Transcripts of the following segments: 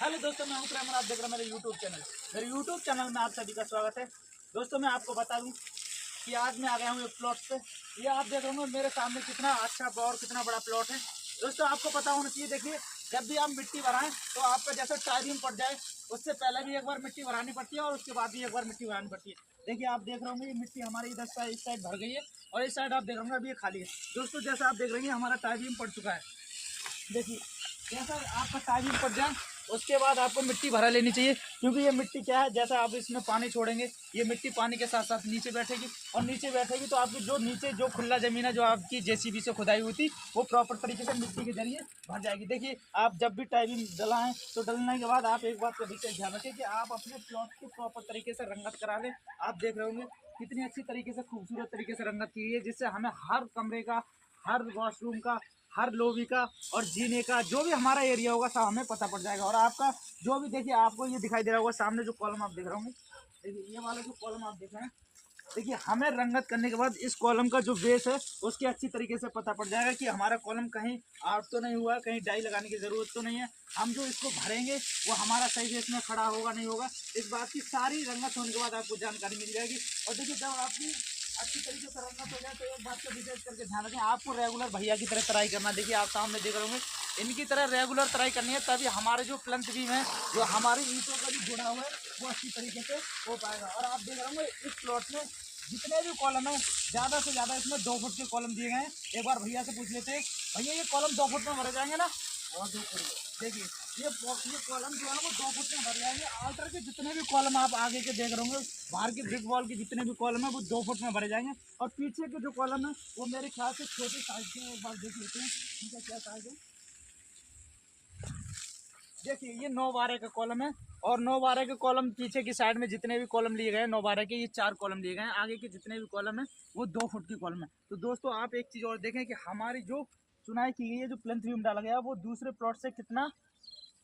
Hello दोस्तों, मैं हूं प्रेम और आप देख रहे हैं मेरे यूट्यूब चैनल में आप सभी का स्वागत है। दोस्तों, मैं आपको बता दूं कि आज मैं आ गया हूं एक प्लॉट पे। ये आप देख रहे होंगे मेरे सामने कितना अच्छा और कितना बड़ा प्लॉट है। दोस्तों, आपको पता होना चाहिए, देखिए जब भी आप मिट्टी भराएं तो आपका जैसे टाइमिंग पड़ जाए उससे पहले भी एक बार मिट्टी भरानी पड़ती है और उसके बाद भी एक बार मिट्टी भरानी पड़ती है। देखिए आप देख रहे होंगे ये मिट्टी हमारी इधर से इस साइड भर गई है और इस साइड आप देख रहे होंगे अभी ये खाली है। दोस्तों, जैसा आप देख रहे हैं हमारा टाइमिंग पड़ चुका है। देखिए जैसा आपका टाइमिंग पड़ जाए उसके बाद आपको मिट्टी भरा लेनी चाहिए, क्योंकि ये मिट्टी क्या है, जैसा आप इसमें पानी छोड़ेंगे ये मिट्टी पानी के साथ साथ नीचे बैठेगी और नीचे बैठेगी तो आपकी जो नीचे जो खुला जमीन है जो आपकी जेसीबी से खुदाई हुई थी वो प्रॉपर तरीके से मिट्टी के जरिए भर जाएगी। देखिए आप जब भी टाइमिंग डलाएं तो डलने के बाद आप एक बात का विशेष ध्यान रखें कि आप अपने प्लॉट को प्रॉपर तरीके से रंगत करा लें। आप देख रहे होंगे कितनी अच्छी तरीके से खूबसूरत तरीके से रंगत की है, जिससे हमें हर कमरे का, हर वॉशरूम का, हर लोबी का और जीने का जो भी हमारा एरिया होगा सब हमें पता पड़ जाएगा। और आपका जो भी देखिए आपको ये दिखाई दे रहा होगा सामने जो कॉलम आप देख रहे होंगे, देखिए ये वाला जो कॉलम आप देख रहे हैं, देखिए हमें रंगत करने के बाद इस कॉलम का जो बेस है उसके अच्छी तरीके से पता पड़ जाएगा कि हमारा कॉलम कहीं आउट तो नहीं हुआ है, कहीं डाई लगाने की ज़रूरत तो नहीं है। हम जो इसको भरेंगे वो हमारा सही बेस में खड़ा होगा नहीं होगा, इस बात की सारी रंगत होने के बाद आपको जानकारी मिल जाएगी। और देखिए जब आपकी अच्छी तरीके से रंगत हो जाए तो एक बात को विशेष करके ध्यान रखें, आपको रेगुलर भैया की तरह तराई करना। देखिए आप सामने देख रहे होंगे इनकी तरह रेगुलर तराई करनी है, तभी हमारे जो प्लंथ बीम है जो हमारी ईंटों का भी जुड़ा हुआ है वो अच्छी तरीके से हो पाएगा। और आप देख रहे होंगे इस प्लॉट में जितने भी कॉलम है ज़्यादा से ज़्यादा इसमें 2 फुट के कॉलम दिए गए हैं। एक बार भैया से पूछ लेते हैं, भैया ये कॉलम 2 फुट में भरे जाएंगे ना? और 2 फुट देखिए ये कॉलम जो है वो 2 फुट में भर जाएंगे। आल्टर के जितने भी कॉलम आप आगे के देख रहे होंगे, बाहर की ब्रिक वॉल के जितने भी कॉलम है वो 2 फुट में भरे जाएंगे। और पीछे के जो कॉलम है वो मेरे ख्याल से छोटे साइज के, एक बार देख लेते हैं इनका क्या साइज है। देखिए ये 9/12 का कॉलम है और 9/12 के कॉलम पीछे की साइड में जितने भी कॉलम लिए गए हैं 9/12 के, ये 4 कॉलम लिए गए हैं। आगे के जितने भी कॉलम है वो 2 फुट की कॉलम है। तो दोस्तों आप एक चीज़ और देखें कि हमारी जो चुनाई की गई है, जो प्लिंथ बीम डाला गया है वो दूसरे प्लॉट से कितना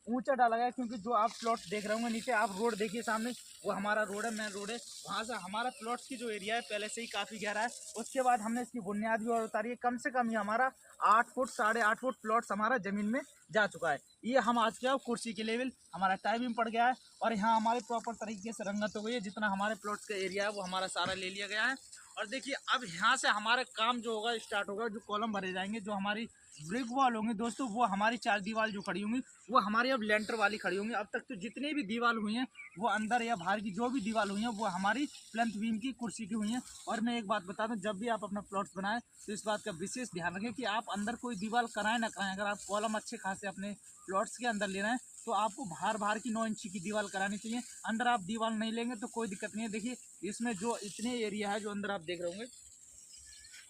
ऊंचा डाला गया, क्योंकि जो आप प्लॉट देख रहे होंगे नीचे, आप रोड देखिए सामने, वो हमारा रोड है, मेन रोड है। वहाँ से हमारा प्लॉट्स की जो एरिया है पहले से ही काफ़ी गहरा है। उसके बाद हमने इसकी बुनियाद भी और उतारी है। कम से कम ये हमारा 8 फुट 8.5 फुट प्लॉट्स हमारा ज़मीन में जा चुका है। ये हम आज क्या कुर्सी के लेवल हमारा टाइमिंग पड़ गया है और यहाँ हमारे प्रॉपर तरीके से रंगत हो गई है। जितना हमारे प्लॉट्स का एरिया है वो हमारा सारा ले लिया गया है। और देखिए अब यहाँ से हमारा काम जो होगा स्टार्ट होगा, जो कॉलम भरे जाएंगे, जो हमारी ब्रिक वॉल होंगी दोस्तों, वो हमारी 4 दीवार जो खड़ी होंगी वो हमारी अब लेंटर वाली खड़ी होंगी। अब तक तो जितनी भी दीवार हुई हैं वो अंदर या बाहर की जो भी दीवार हुई हैं वो हमारी प्लंथ बीम की कुर्सी की हुई हैं। और मैं एक बात बता दूं, जब भी आप अपना प्लॉट्स बनाएं तो इस बात का विशेष ध्यान रखें कि आप अंदर कोई दीवार कराएं ना कराएं। अगर आप कॉलम अच्छे खासे अपने प्लॉट्स के अंदर ले रहे हैं तो आपको बाहर की 9 इंची की दीवार करानी चाहिए। अंदर आप दीवार नहीं लेंगे तो कोई दिक्कत नहीं है। देखिए इसमें जो इतने एरिया है जो अंदर आप देख रहे होंगे,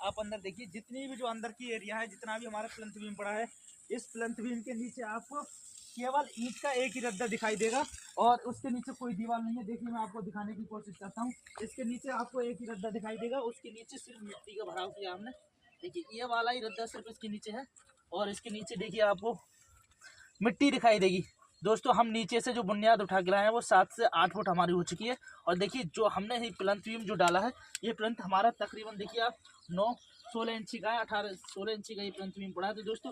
आप अंदर देखिए जितनी भी जो अंदर की एरिया है, जितना भी हमारा प्लंथ बीम पड़ा है, इस प्लंथ बीम के नीचे आपको केवल ईंट का एक ही रद्दा दिखाई देगा और उसके नीचे कोई दीवार नहीं है। देखिए मैं आपको दिखाने की कोशिश करता हूँ, इसके नीचे आपको एक ही रद्दा दिखाई देगा, उसके नीचे सिर्फ मिट्टी का भराव किया हमने। देखिए ये वाला ही रद्दा सिर्फ इसके नीचे है और इसके नीचे देखिए आपको मिट्टी दिखाई देगी। दोस्तों हम नीचे से जो बुनियाद उठा के लाए हैं वो 7 से 8 फुट हमारी हो चुकी है। और देखिए जो हमने ही प्लंथ बीम जो डाला है, ये प्लंथ हमारा तकरीबन देखिए आप 9-16 इंची का है, 18-16 इंची का ये प्लंथ बीम पड़ा है। तो दोस्तों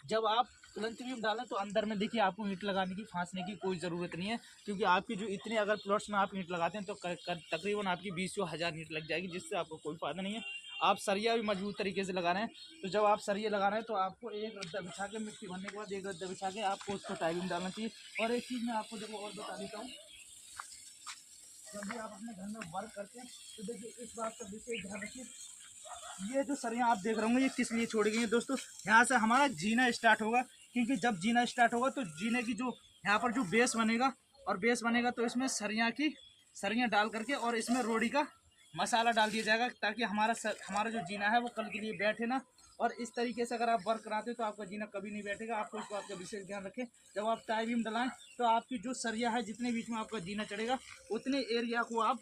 जब आप प्लंथ बीम डालें तो अंदर में देखिए आपको ईंट लगाने की, फांसने की कोई ज़रूरत नहीं है, क्योंकि आपकी जो इतने अगर प्लॉट्स में आप ईंट लगाते हैं तो तकरीबन आपकी 20-1000 ईंट लग जाएगी, जिससे आपको कोई फ़ायदा नहीं है। आप सरिया भी मजबूत तरीके से लगा रहे हैं, तो जब आप सरिया लगा रहे हैं तो आपको एक रद्दा बिछा के, मिट्टी भरने के बाद एक रद्दा बिछा के आपको उसको टाइमिंग डालना चाहिए। और एक चीज़ मैं आपको देखो और बता देता हूँ, जब भी आप अपने घर में वर्क करते हैं तो देखिए इस बात का विशेष ध्यान रखिए, ये जो सरियाँ आप देख रहे होंगे ये किस लिए छोड़ी गई हैं दोस्तों। यहाँ से हमारा जीना स्टार्ट होगा, क्योंकि जब जीना स्टार्ट होगा तो जीने की जो यहाँ पर जो बेस बनेगा, और बेस बनेगा तो इसमें सरियाँ डाल करके और इसमें रोड़ी का मसाला डाल दिया जाएगा, ताकि हमारा जो जीना है वो कल के लिए बैठे ना। और इस तरीके से अगर आप वर्क कराते हो तो आपका जीना कभी नहीं बैठेगा। आपको इस बात का विशेष ध्यान रखें, जब आप टाई बीम डलाएं तो आपकी जो सरिया है, जितने बीच में आपका जीना चढ़ेगा उतने एरिया को आप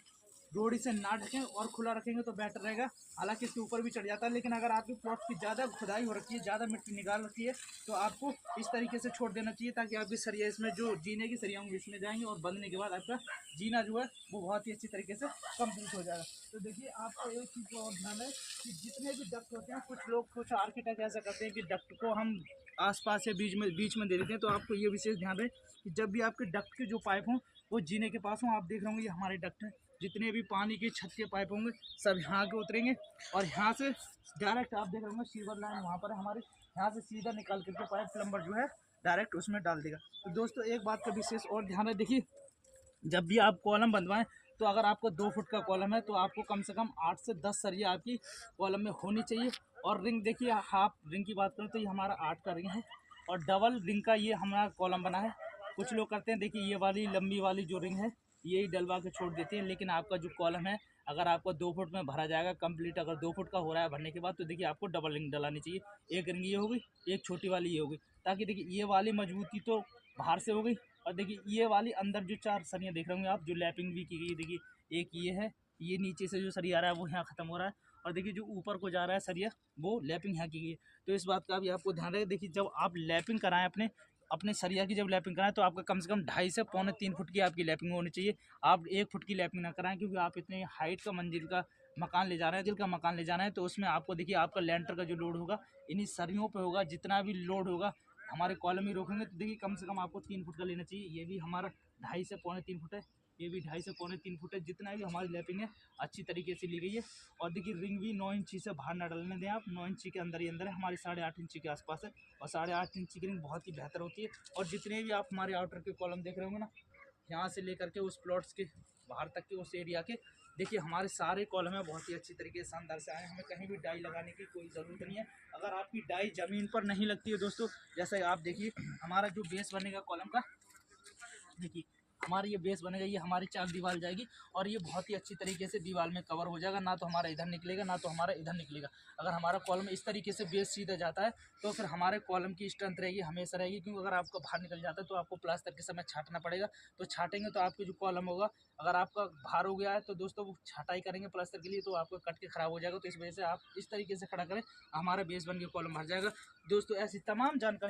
रोड़ी से ना ढकें और खुला रखेंगे तो बेटर रहेगा। हालांकि इसके ऊपर भी चढ़ जाता है, लेकिन अगर आपकी प्लॉट की ज़्यादा खुदाई हो रखी है, ज़्यादा मिट्टी निकाल रखी है, तो आपको इस तरीके से छोड़ देना चाहिए, ताकि आपकी सरिया इसमें जो जीने की सरिया होंगी इसमें जाएंगे और बंधने के बाद आपका जीना जो है वो बहुत ही अच्छी तरीके से कंप्लीट हो जाएगा। तो देखिए आपको एक चीज़ को और ध्यान है कि जितने भी डक्ट होते हैं, कुछ आर्किटेक्ट ऐसा करते हैं कि डक्ट को हम आसपास से बीच में दे देते हैं, तो आपको ये विशेष ध्यान रहे कि जब भी आपके डक्ट के जो पाइप हों वो जीने के पास हों। आप देख रहे होंगे ये हमारे डक्ट हैं, जितने भी पानी के छत के पाइप होंगे सब यहाँ के उतरेंगे और यहाँ से डायरेक्ट आप देख रहे होंगे सीवर लाइन वहाँ पर है हमारे, यहाँ से सीधा निकाल करके पाइप प्लम्बर जो है डायरेक्ट उसमें डाल देगा। तो दोस्तों एक बात का विशेष और ध्यान है, देखिए जब भी आप कॉलम बनवाएं तो अगर आपका 2 फुट का कॉलम है तो आपको कम से कम 8 से 10 सरिया आपकी कॉलम में होनी चाहिए। और रिंग देखिए, हाफ रिंग की बात करें तो ये हमारा 8 का रिंग है और डबल रिंग का ये हमारा कॉलम बना है। कुछ लोग करते हैं, देखिए ये वाली लंबी वाली जो रिंग है यही डलवा के छोड़ देते हैं, लेकिन आपका जो कॉलम है अगर आपका 2 फुट में भरा जाएगा कंप्लीट, अगर 2 फुट का हो रहा है भरने के बाद, तो देखिए आपको डबल रिंग डलानी चाहिए। एक रिंग ये होगी, एक छोटी वाली ये होगी, ताकि देखिए ये वाली मजबूती तो बाहर से हो गई और देखिए ये वाली अंदर जो 4 सरियाँ देख रहे होंगे आप, जो लैपिंग भी की गई है, देखिए एक ये है, ये नीचे से जो सरिया आ रहा है वो यहाँ ख़त्म हो रहा है और देखिए जो ऊपर को जा रहा है सरिया वो लैपिंग यहाँ की गई है। तो इस बात का भी आपको ध्यान रहे। देखिए जब आप लैपिंग कराएं अपने अपने सरिया की जब लैपिंग कराएं तो आपका कम से कम 2.5 से पौने 3 फुट की आपकी लैपिंग होनी चाहिए। आप 1 फुट की लैपिंग ना कराएं, क्योंकि आप इतने हाइट का मंजिल का मकान ले जा रहे हैं, दिल का मकान ले जाना है, तो उसमें आपको देखिए आपका लेंटर का जो लोड होगा इन्हीं सरियों पे होगा। जितना भी लोड होगा हमारे कॉलम ही रोकेंगे, तो देखिए कम से कम आपको 3 फुट का लेना चाहिए। ये भी हमारा 2.5 से पौने 3 फुट है, ये भी 2.5 से पौने 3 फुट है। जितना भी हमारी लैपिंग है अच्छी तरीके से ली गई है। और देखिए रिंग भी 9 इंची से बाहर ना डालने दें आप, 9 इंची के अंदर ही अंदर है, हमारी 8.5 इंची के आसपास है और 8.5 इंची की रिंग बहुत ही बेहतर होती है। और जितने भी आप हमारे आउटर के कॉलम देख रहे होंगे ना, यहाँ से लेकर के उस प्लॉट्स के बाहर तक के उस एरिया के, देखिए हमारे सारे कॉलम है बहुत ही अच्छी तरीके से शानदार से आए। हमें कहीं भी डाई लगाने की कोई ज़रूरत नहीं है। अगर आपकी डाई ज़मीन पर नहीं लगती है दोस्तों, जैसे आप देखिए हमारा जो बेस बनेगा कॉलम का, देखिए हमारा ये बेस बनेगा, ये हमारी 4 दीवार जाएगी और ये बहुत ही अच्छी तरीके से दीवार में कवर हो जाएगा। ना तो हमारा इधर निकलेगा ना तो हमारा इधर निकलेगा। अगर हमारा कॉलम इस तरीके से बेस सीधा जाता है तो फिर हमारे कॉलम की स्ट्रेंथ रहेगी हमेशा रहेगी, क्योंकि अगर आपका बाहर निकल जाता है तो आपको प्लास्टर के समय छाटना पड़ेगा। तो छाटेंगे तो आपके जो कॉलम होगा, अगर आपका भार हो गया है तो दोस्तों वो छटाई करेंगे प्लास्टर के लिए तो आपका कट के ख़राब हो जाएगा। तो इस वजह से आप इस तरीके से खड़ा करें, हमारा बेस बन के कॉलम भर जाएगा। दोस्तों ऐसी तमाम जानकारी